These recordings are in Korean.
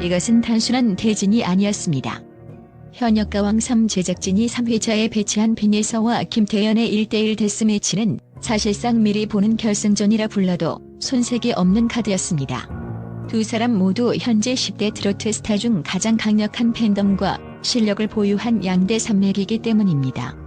이것은 단순한 대진이 아니었습니다. 현역 가왕 3 제작진이 3회차에 배치한 빈예서와 김태연의 1대1 데스매치는 사실상 미리 보는 결승전이라 불러도 손색이 없는 카드였습니다. 두 사람 모두 현재 10대 트로트 스타 중 가장 강력한 팬덤과 실력을 보유한 양대 산맥이기 때문입니다.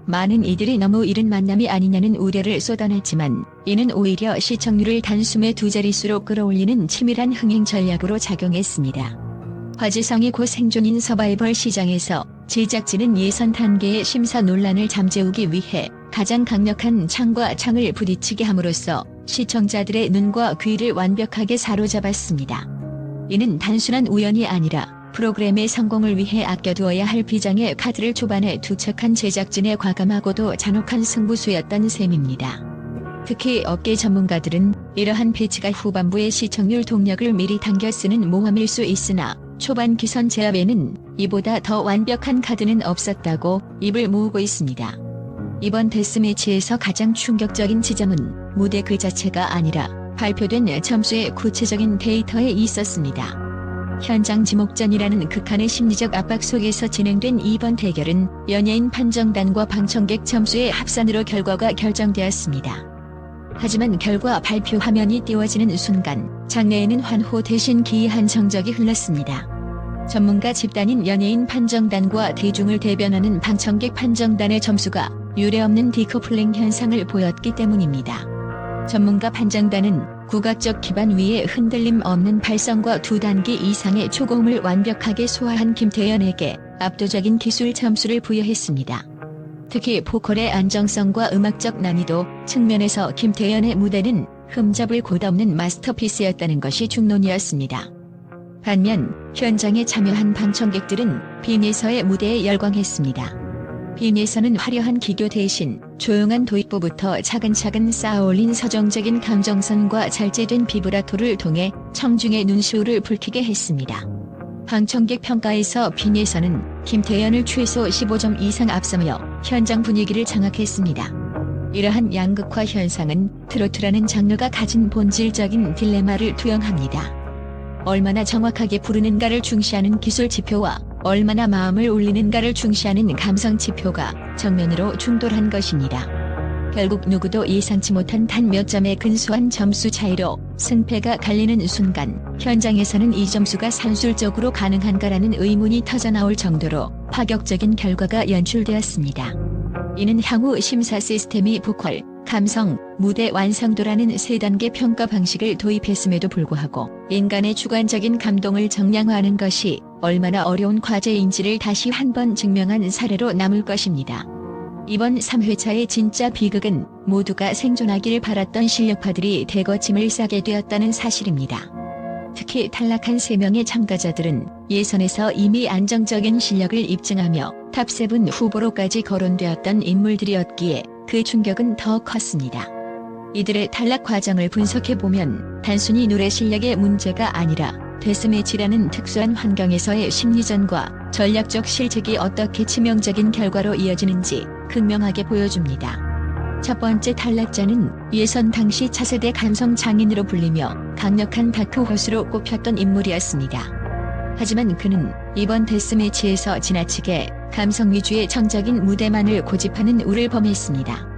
많은 이들이 너무 이른 만남이 아니냐는 우려를 쏟아냈지만 이는 오히려 시청률을 단숨에 2자릿수로 끌어올리는 치밀한 흥행 전략으로 작용했습니다. 화제성이 곧 생존인 서바이벌 시장에서 제작진은 예선 단계의 심사 논란을 잠재우기 위해 가장 강력한 창과 창을 부딪히게 함으로써 시청자들의 눈과 귀를 완벽하게 사로잡았습니다. 이는 단순한 우연이 아니라 프로그램의 성공을 위해 아껴두어야 할 비장의 카드를 초반에 투척한 제작진의 과감하고도 잔혹한 승부수였던 셈입니다. 특히 업계 전문가들은 이러한 배치가 후반부의 시청률 동력을 미리 당겨 쓰는 모험일 수 있으나 초반 기선 제압에는 이보다 더 완벽한 카드는 없었다고 입을 모으고 있습니다. 이번 데스매치에서 가장 충격적인 지점은 무대 그 자체가 아니라 발표된 점수의 구체적인 데이터에 있었습니다. 현장 지목전이라는 극한의 심리적 압박 속에서 진행된 이번 대결은 연예인 판정단과 방청객 점수의 합산으로 결과가 결정되었습니다. 하지만 결과 발표 화면이 띄워지는 순간 장내에는 환호 대신 기이한 정적이 흘렀습니다. 전문가 집단인 연예인 판정단과 대중을 대변하는 방청객 판정단의 점수가 유례없는 디커플링 현상을 보였기 때문입니다. 전문가 판정단은 국악적 기반 위에 흔들림 없는 발성과 2단계 이상의 초고음을 완벽하게 소화한 김태연에게 압도적인 기술 점수를 부여했습니다. 특히 보컬의 안정성과 음악적 난이도 측면에서 김태연의 무대는 흠잡을 곳 없는 마스터피스였다는 것이 중론이었습니다. 반면 현장에 참여한 방청객들은 빈예서의 무대에 열광했습니다. 빈예서는 화려한 기교 대신 조용한 도입부부터 차근차근 쌓아올린 서정적인 감정선과 잘제된 비브라토를 통해 청중의 눈시울을 붉히게 했습니다. 방청객 평가에서 빈예서는 김태연을 최소 15점 이상 앞서며 현장 분위기를 장악했습니다. 이러한 양극화 현상은 트로트라는 장르가 가진 본질적인 딜레마를 투영합니다. 얼마나 정확하게 부르는가를 중시하는 기술 지표와 얼마나 마음을 울리는가를 중시하는 감성 지표가 정면으로 충돌한 것입니다. 결국 누구도 예상치 못한 단 몇 점의 근소한 점수 차이로 승패가 갈리는 순간 현장에서는 이 점수가 산술적으로 가능한가라는 의문이 터져나올 정도로 파격적인 결과가 연출되었습니다. 이는 향후 심사 시스템이 보컬, 감성, 무대 완성도라는 3단계 평가 방식을 도입했음에도 불구하고 인간의 주관적인 감동을 정량화하는 것이 얼마나 어려운 과제인지를 다시 한번 증명한 사례로 남을 것입니다. 이번 3회차의 진짜 비극은 모두가 생존하길 바랐던 실력파들이 대거 짐을 싸게 되었다는 사실입니다. 특히 탈락한 3명의 참가자들은 예선에서 이미 안정적인 실력을 입증하며 탑7 후보로까지 거론되었던 인물들이었기에 그 충격은 더 컸습니다. 이들의 탈락 과정을 분석해보면 단순히 노래 실력의 문제가 아니라 데스매치라는 특수한 환경에서의 심리전과 전략적 실책이 어떻게 치명적인 결과로 이어지는지 극명하게 보여줍니다. 첫 번째 탈락자는 예선 당시 차세대 감성 장인으로 불리며 강력한 다크호스로 꼽혔던 인물이었습니다. 하지만 그는 이번 데스매치에서 지나치게 감성 위주의 정적인 무대만을 고집하는 우를 범했습니다.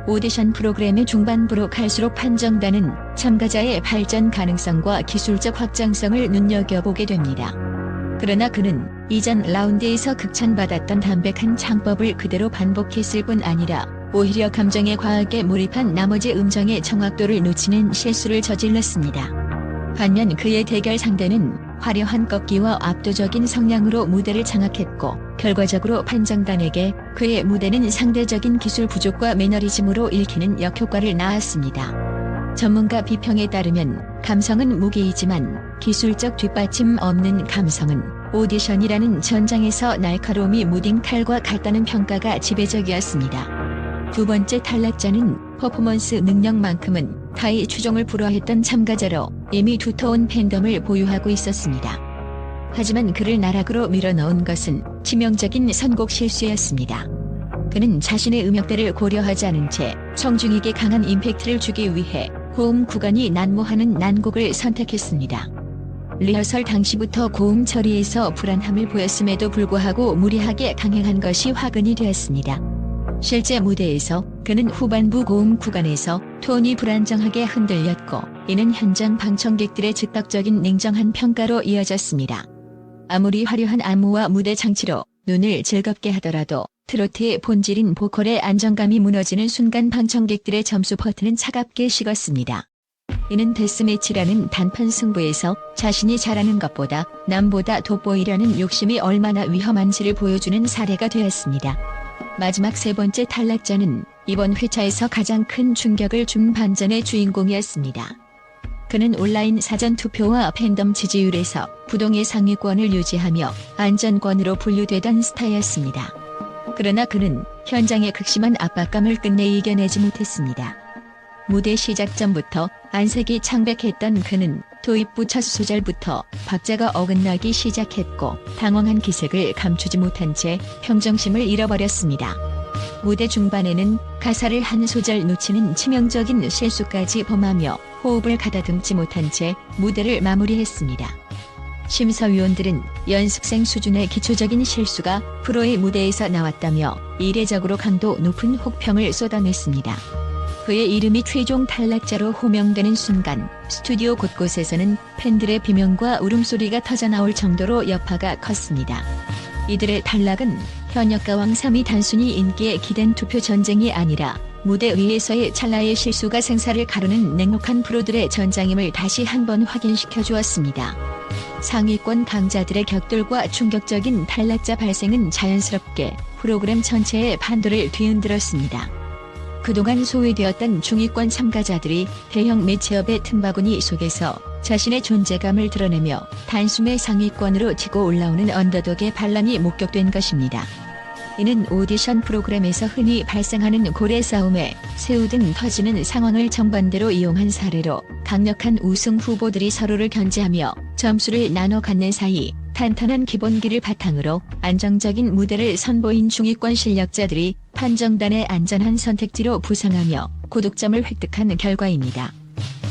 오디션 프로그램의 중반부로 갈수록 판정단은 참가자의 발전 가능성과 기술적 확장성을 눈여겨보게 됩니다. 그러나 그는 이전 라운드에서 극찬받았던 담백한 창법을 그대로 반복했을 뿐 아니라 오히려 감정에 과하게 몰입한 나머지 음정의 정확도를 놓치는 실수를 저질렀습니다. 반면 그의 대결 상대는 화려한 꺾기와 압도적인 성량으로 무대를 장악했고 결과적으로 판정단에게 그의 무대는 상대적인 기술 부족과 매너리즘으로 읽히는 역효과를 낳았습니다. 전문가 비평에 따르면 감성은 무기이지만 기술적 뒷받침 없는 감성은 오디션이라는 전장에서 날카로움이 무딘 칼과 같다는 평가가 지배적이었습니다. 두 번째 탈락자는 퍼포먼스 능력만큼은 타의 추종을 불허했던 참가자로 이미 두터운 팬덤을 보유하고 있었습니다. 하지만 그를 나락으로 밀어넣은 것은 치명적인 선곡 실수였습니다. 그는 자신의 음역대를 고려하지 않은 채 청중에게 강한 임팩트를 주기 위해 호응 구간이 난무하는 난곡을 선택했습니다. 리허설 당시부터 고음 처리에서 불안함을 보였음에도 불구하고 무리하게 강행한 것이 화근이 되었습니다. 실제 무대에서 그는 후반부 고음 구간에서 톤이 불안정하게 흔들렸고 이는 현장 방청객들의 즉각적인 냉정한 평가로 이어졌습니다. 아무리 화려한 안무와 무대 장치로 눈을 즐겁게 하더라도 트로트의 본질인 보컬의 안정감이 무너지는 순간 방청객들의 점수 버튼은 차갑게 식었습니다. 이는 데스매치라는 단판 승부에서 자신이 잘하는 것보다 남보다 돋보이려는 욕심이 얼마나 위험한지를 보여주는 사례가 되었습니다. 마지막 세 번째 탈락자는 이번 회차에서 가장 큰 충격을 준 반전의 주인공이었습니다. 그는 온라인 사전투표와 팬덤 지지율에서 부동의 상위권을 유지하며 안전권으로 분류되던 스타였습니다. 그러나 그는 현장의 극심한 압박감을 끝내 이겨내지 못했습니다. 무대 시작 전부터 안색이 창백했던 그는 도입부 첫 소절부터 박자가 어긋나기 시작했고 당황한 기색을 감추지 못한 채 평정심을 잃어버렸습니다. 무대 중반에는 가사를 한 소절 놓치는 치명적인 실수까지 범하며 호흡을 가다듬지 못한 채 무대를 마무리했습니다. 심사위원들은 연습생 수준의 기초적인 실수가 프로의 무대에서 나왔다며 이례적으로 강도 높은 혹평을 쏟아냈습니다. 그의 이름이 최종 탈락자로 호명되는 순간 스튜디오 곳곳에서는 팬들의 비명과 울음소리가 터져나올 정도로 여파가 컸습니다. 이들의 탈락은 현역가왕 3이 단순히 인기에 기댄 투표 전쟁이 아니라 무대 위에서의 찰나의 실수가 생사를 가르는 냉혹한 프로들의 전장임을 다시 한번 확인시켜 주었습니다. 상위권 강자들의 격돌과 충격적인 탈락자 발생은 자연스럽게 프로그램 전체의 판도를 뒤흔들었습니다. 그동안 소외되었던 중위권 참가자들이 대형 매치업의 틈바구니 속에서 자신의 존재감을 드러내며 단숨에 상위권으로 치고 올라오는 언더독의 반란이 목격된 것입니다. 이는 오디션 프로그램에서 흔히 발생하는 고래 싸움에 새우 등 터지는 상황을 정반대로 이용한 사례로 강력한 우승 후보들이 서로를 견제하며 점수를 나눠 갖는 사이 탄탄한 기본기를 바탕으로 안정적인 무대를 선보인 중위권 실력자들이 판정단의 안전한 선택지로 부상하며 고득점을 획득한 결과입니다.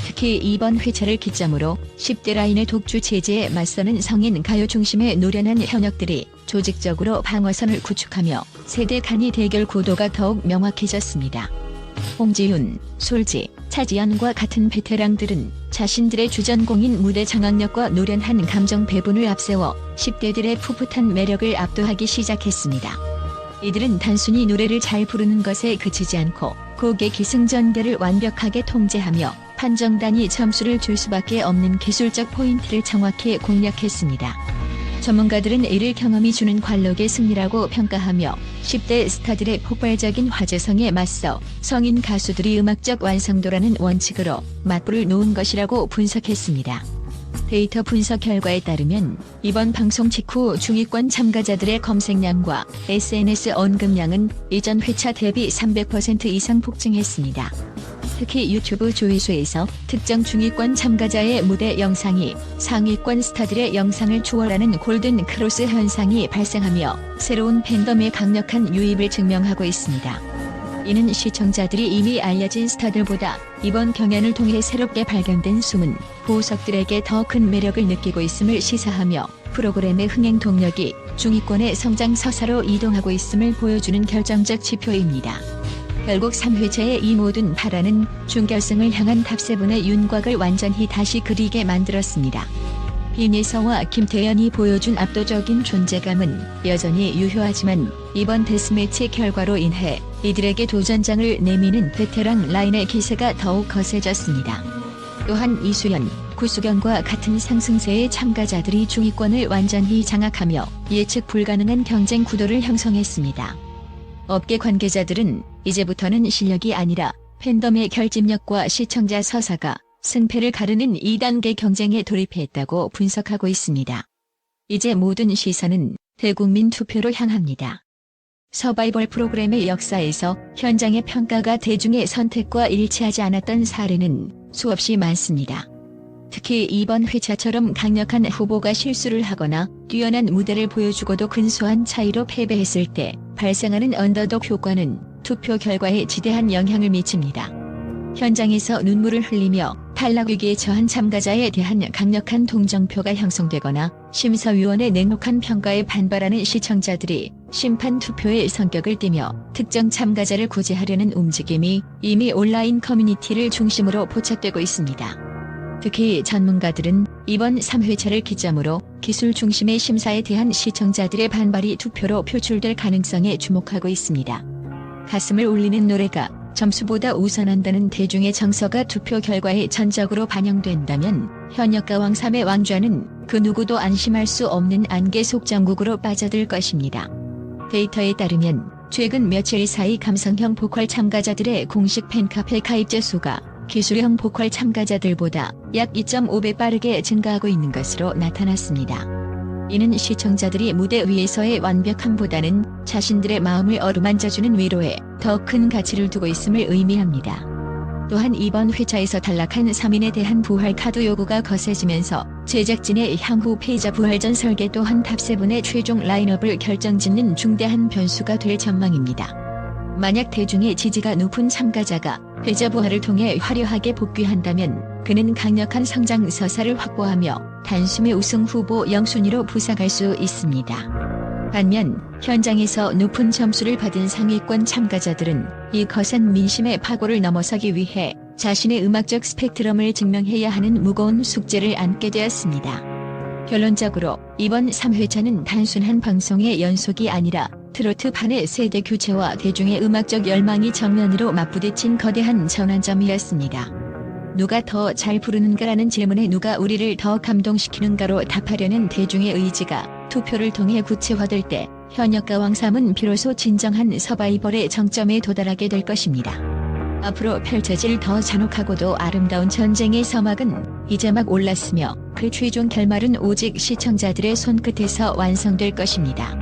특히 이번 회차를 기점으로 10대 라인의 독주 체제에 맞서는 성인 가요 중심의 노련한 현역들이 조직적으로 방어선을 구축하며 세대 간의 대결 구도가 더욱 명확해졌습니다. 홍지윤, 솔지, 차지연과 같은 베테랑들은 자신들의 주전공인 무대 장악력과 노련한 감정 배분을 앞세워 10대들의 풋풋한 매력을 압도하기 시작했습니다. 이들은 단순히 노래를 잘 부르는 것에 그치지 않고 곡의 기승전결을 완벽하게 통제하며 판정단이 점수를 줄 수밖에 없는 기술적 포인트를 정확히 공략했습니다. 전문가들은 이를 경험이 주는 관록의 승리라고 평가하며 10대 스타들의 폭발적인 화제성에 맞서 성인 가수들이 음악적 완성도라는 원칙으로 맞불을 놓은 것이라고 분석했습니다. 데이터 분석 결과에 따르면 이번 방송 직후 중위권 참가자들의 검색량과 SNS 언급량은 이전 회차 대비 300% 이상 폭증했습니다. 특히 유튜브 조회수에서 특정 중위권 참가자의 무대 영상이 상위권 스타들의 영상을 추월하는 골든 크로스 현상이 발생하며 새로운 팬덤의 강력한 유입을 증명하고 있습니다. 이는 시청자들이 이미 알려진 스타들보다 이번 경연을 통해 새롭게 발견된 숨은 보석들에게 더 큰 매력을 느끼고 있음을 시사하며 프로그램의 흥행 동력이 중위권의 성장 서사로 이동하고 있음을 보여주는 결정적 지표입니다. 결국 3회차의 이 모든 발언은 준결승을 향한 탑7의 윤곽을 완전히 다시 그리게 만들었습니다. 빈예서와 김태연이 보여준 압도적인 존재감은 여전히 유효하지만 이번 데스매치 결과로 인해 이들에게 도전장을 내미는 베테랑 라인의 기세가 더욱 거세졌습니다. 또한 이수연, 구수경과 같은 상승세의 참가자들이 중위권을 완전히 장악하며 예측 불가능한 경쟁 구도를 형성했습니다. 업계 관계자들은 이제부터는 실력이 아니라 팬덤의 결집력과 시청자 서사가 승패를 가르는 2단계 경쟁에 돌입했다고 분석하고 있습니다. 이제 모든 시선은 대국민 투표로 향합니다. 서바이벌 프로그램의 역사에서 현장의 평가가 대중의 선택과 일치하지 않았던 사례는 수없이 많습니다. 특히 이번 회차처럼 강력한 후보가 실수를 하거나 뛰어난 무대를 보여주고도 근소한 차이로 패배했을 때 발생하는 언더독 효과는 투표 결과에 지대한 영향을 미칩니다. 현장에서 눈물을 흘리며 탈락 위기에 처한 참가자에 대한 강력한 동정표가 형성되거나 심사위원의 냉혹한 평가에 반발하는 시청자들이 심판 투표의 성격을 띠며 특정 참가자를 구제하려는 움직임이 이미 온라인 커뮤니티를 중심으로 포착되고 있습니다. 특히 전문가들은 이번 3회차를 기점으로 기술 중심의 심사에 대한 시청자들의 반발이 투표로 표출될 가능성에 주목하고 있습니다. 가슴을 울리는 노래가 점수보다 우선한다는 대중의 정서가 투표 결과에 전적으로 반영된다면 현역가왕 3의 왕좌는 그 누구도 안심할 수 없는 안개 속 정국으로 빠져들 것입니다. 데이터에 따르면 최근 며칠 사이 감성형 보컬 참가자들의 공식 팬카페 가입자 수가 기술형 보컬 참가자들보다 약 2.5배 빠르게 증가하고 있는 것으로 나타났습니다. 이는 시청자들이 무대 위에서의 완벽함보다는 자신들의 마음을 어루만져주는 위로에 더 큰 가치를 두고 있음을 의미합니다. 또한 이번 회차에서 탈락한 3인에 대한 부활 카드 요구가 거세지면서 제작진의 향후 패자 부활전 설계 또한 탑7의 최종 라인업을 결정짓는 중대한 변수가 될 전망입니다. 만약 대중의 지지가 높은 참가자가 패자 부활을 통해 화려하게 복귀한다면 그는 강력한 성장 서사를 확보하며 단숨에 우승 후보 0순위로 부상할 수 있습니다. 반면 현장에서 높은 점수를 받은 상위권 참가자들은 이 거센 민심의 파고를 넘어서기 위해 자신의 음악적 스펙트럼을 증명해야 하는 무거운 숙제를 안게 되었습니다. 결론적으로 이번 3회차는 단순한 방송의 연속이 아니라 트로트판의 세대 교체와 대중의 음악적 열망이 정면으로 맞부딪힌 거대한 전환점이었습니다. 누가 더 잘 부르는가라는 질문에 누가 우리를 더 감동시키는가로 답하려는 대중의 의지가 투표를 통해 구체화될 때 현역가왕 3은 비로소 진정한 서바이벌의 정점에 도달하게 될 것입니다. 앞으로 펼쳐질 더 잔혹하고도 아름다운 전쟁의 서막은 이제 막 올랐으며 그 최종 결말은 오직 시청자들의 손끝에서 완성될 것입니다.